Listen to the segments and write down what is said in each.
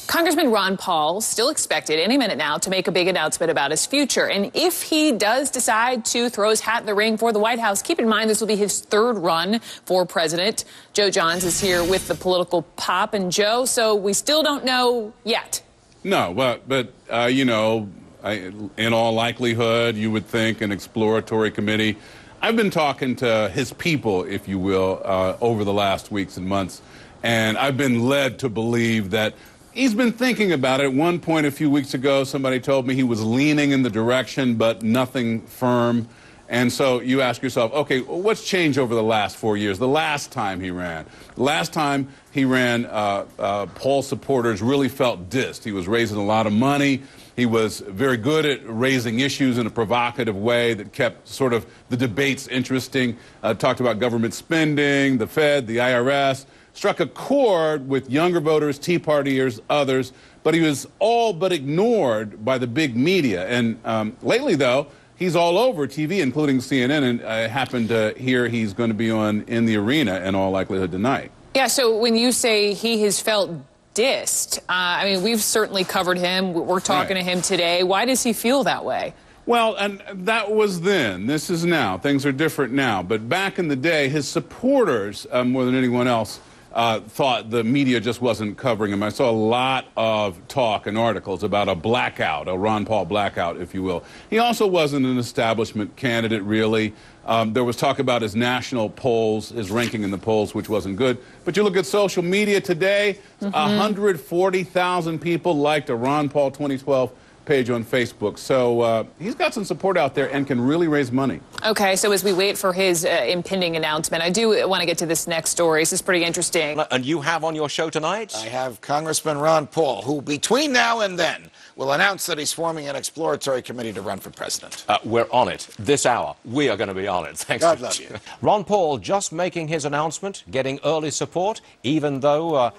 Congressman Ron Paul still expected any minute now to make a big announcement about his future. And if he does decide to throw his hat in the ring for the White House, keep in mind this will be his third run for president. Joe Johns is here with the political pop. And Joe, so we still don't know yet. No, but you know, in all likelihood, you would think an exploratory committee. I've been talking to his people, if you will, over the last weeks and months, and I've been led to believe that he's been thinking about it. At one point a few weeks ago, somebody told me he was leaning in the direction, but nothing firm. And so you ask yourself, okay, what's changed over the last 4 years? The last time he ran. Paul supporters really felt dissed. He was raising a lot of money. He was very good at raising issues in a provocative way that kept sort of the debates interesting. Talked about government spending, the Fed, the IRS. Struck a chord with younger voters, Tea Partiers, others, but he was all but ignored by the big media. And lately, though, he's all over TV, including CNN, and I happen to hear he's going to be on In the Arena in all likelihood tonight. Yeah, so when you say he has felt dissed, I mean, we've certainly covered him. We're talking to him today. Why does he feel that way? Well, and that was then. This is now. Things are different now. But back in the day, his supporters, more than anyone else, thought the media just wasn't covering him. I saw a lot of talk and articles about a blackout, a Ron Paul blackout, if you will. He also wasn't an establishment candidate, really. There was talk about his national polls, his ranking in the polls, which wasn't good. But you look at social media today, 140,000 people liked a Ron Paul 2012 page on Facebook. So he's got some support out there and can really raise money. Okay, so as we wait for his impending announcement, I do want to get to this next story. This is pretty interesting. And you have on your show tonight? I have Congressman Ron Paul, who between now and then will announce that he's forming an exploratory committee to run for president. We're on it. This hour, we are going to be on it. Thanks. God love you. Ron Paul just making his announcement, getting early support, even though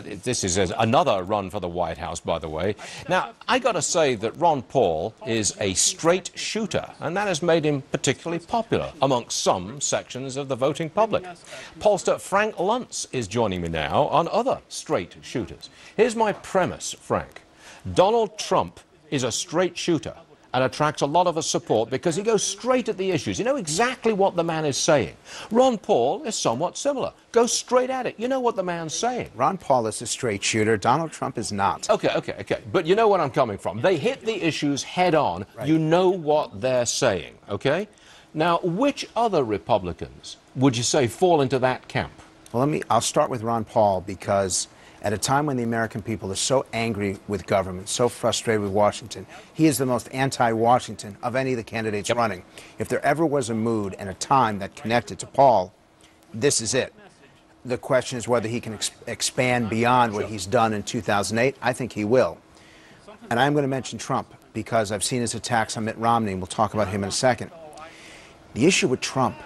this is another run for the White House, by the way. Now, I got to say that Ron Paul is a straight shooter, and that has made him particularly popular amongst some sections of the voting public. Pollster Frank Luntz is joining me now on other straight shooters. Here's my premise, Frank. Donald Trump is a straight shooter and attracts a lot of support because he goes straight at the issues. You know exactly what the man is saying. Ron Paul is somewhat similar. Go straight at it. You know what the man's saying. Ron Paul is a straight shooter. Donald Trump is not. Okay. But you know where I'm coming from. They hit the issues head on. Right. You know what they're saying, okay? Now, which other Republicans would you say fall into that camp? Well, I'll start with Ron Paul because at a time when the American people are so angry with government, so frustrated with Washington, he is the most anti-Washington of any of the candidates running. If there ever was a mood and a time that connected to Paul, this is it. The question is whether he can expand beyond what he's done in 2008. I think he will. And I'm going to mention Trump because I've seen his attacks on Mitt Romney, and we'll talk about him in a second. The issue with Trump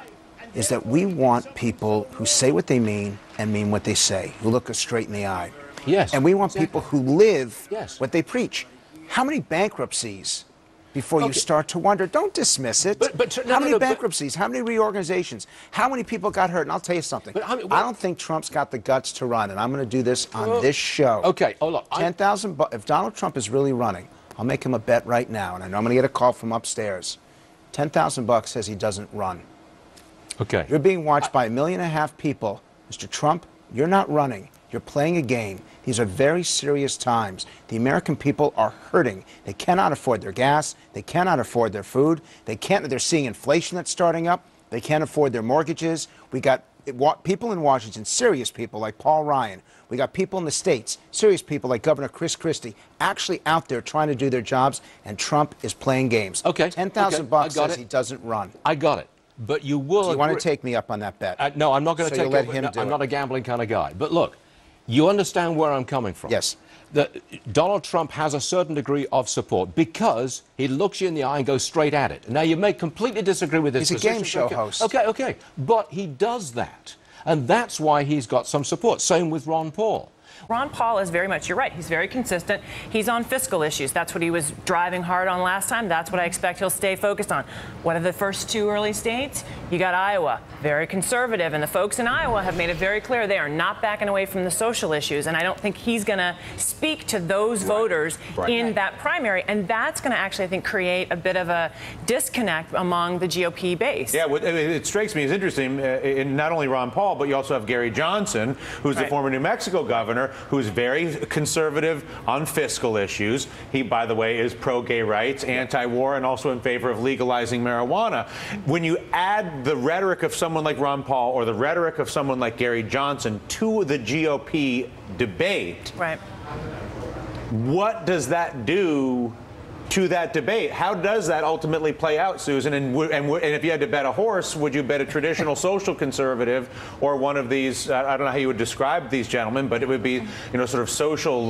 is that we want people who say what they mean and mean what they say, who look us straight in the eye. Yes. And we want people who live what they preach. How many bankruptcies before you start to wonder? Don't dismiss it. How many bankruptcies? How many reorganizations? How many people got hurt? And I'll tell you something. I don't think Trump's got the guts to run, and I'm going to do this on this show. Okay. Oh, look. 10,000 bucks. If Donald Trump is really running, I'll make him a bet right now, and I know I'm going to get a call from upstairs. 10,000 bucks says he doesn't run. Okay. You're being watched by 1.5 million people. Mr. Trump, you're not running. You're playing a game. These are very serious times. The American people are hurting. They cannot afford their gas. They cannot afford their food. They're seeing inflation that's starting up. They can't afford their mortgages. We got people in Washington, serious people like Paul Ryan. We got people in the states, serious people like Governor Chris Christie, actually out there trying to do their jobs, and Trump is playing games. Okay. 10,000 bucks says he doesn't run. I got it. But you will. Do you want to take me up on that bet? No, I'm not going to take let him do I'm it. not a gambling kind of guy. But look, you understand where I'm coming from. Yes. Donald Trump has a certain degree of support because he looks you in the eye and goes straight at it. Now, you may completely disagree with his position. He's a game show host. Okay. But he does that. And that's why he's got some support. Same with Ron Paul. Ron Paul is very much, you're right, he's very consistent. He's on fiscal issues. That's what he was driving hard on last time. That's what I expect he'll stay focused on. What are the first two early states? You got Iowa, very conservative, and the folks in Iowa have made it very clear they are not backing away from the social issues, and I don't think he's going to speak to those voters in that primary, and that's going to actually, I think, create a bit of a disconnect among the GOP base. Yeah, it strikes me as interesting in not only Ron Paul, but you also have Gary Johnson, who's the former New Mexico governor, who's very conservative on fiscal issues. He, by the way, is pro-gay rights, anti-war, and also in favor of legalizing marijuana. When you add the rhetoric of someone like Ron Paul or the rhetoric of someone like Gary Johnson to the GOP debate, what does that do to that debate? How does that ultimately play out, Susan? And if you had to bet a horse, would you bet a traditional social conservative or one of these, I don't know how you would describe these gentlemen, but it would be, sort of social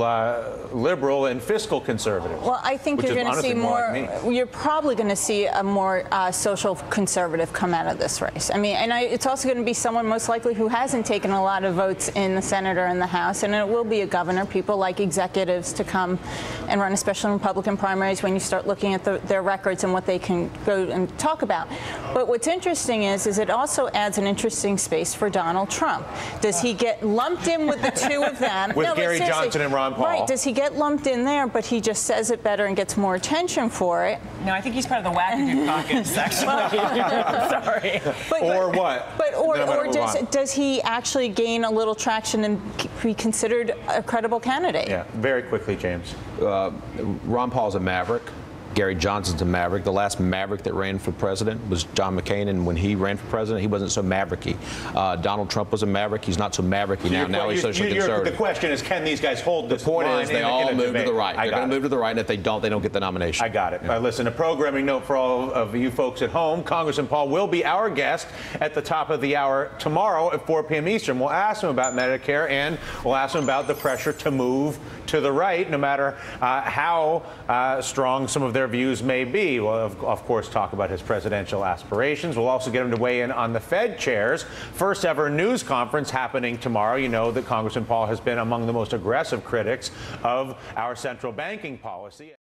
liberal and fiscal conservative. Well, I think you're going to see more, you're probably going to see a more social conservative come out of this race. I mean, and it's also going to be someone most likely who hasn't taken a lot of votes in the Senate or in the House, and it will be a governor. People like executives to come and run, especially in Republican primaries, when you start looking at their records and what they can go and talk about. But what's interesting is it also adds an interesting space for Donald Trump. Does he get lumped in with the two of them? With Gary Johnson and Ron Paul. Right. Does he get lumped in there, but he just says it better and gets more attention for it? No, I think he's part of the wackadoo caucus, actually. Sorry. Or does he actually gain a little traction and be considered a credible candidate? Yeah, very quickly, James. Ron Paul's a maverick. Gary Johnson's a maverick. The last maverick that ran for president was John McCain, and when he ran for president, he wasn't so mavericky. Donald Trump was a maverick. He's not so mavericky now. Now he's socially conservative. The question is, can these guys hold this line? The point is, they all move to the right. They're going to move to the right, and if they don't get the nomination. I got it. Listen, a programming note for all of you folks at home. Congressman Paul will be our guest at the top of the hour tomorrow at 4 p.m. Eastern. We'll ask him about Medicare, and we'll ask him about the pressure to move to the right, no matter how strong some of their views may be. We'll, of course, talk about his presidential aspirations. We'll also get him to weigh in on the Fed chairs. First ever news conference happening tomorrow. You know that Congressman Paul has been among the most aggressive critics of our central banking policy.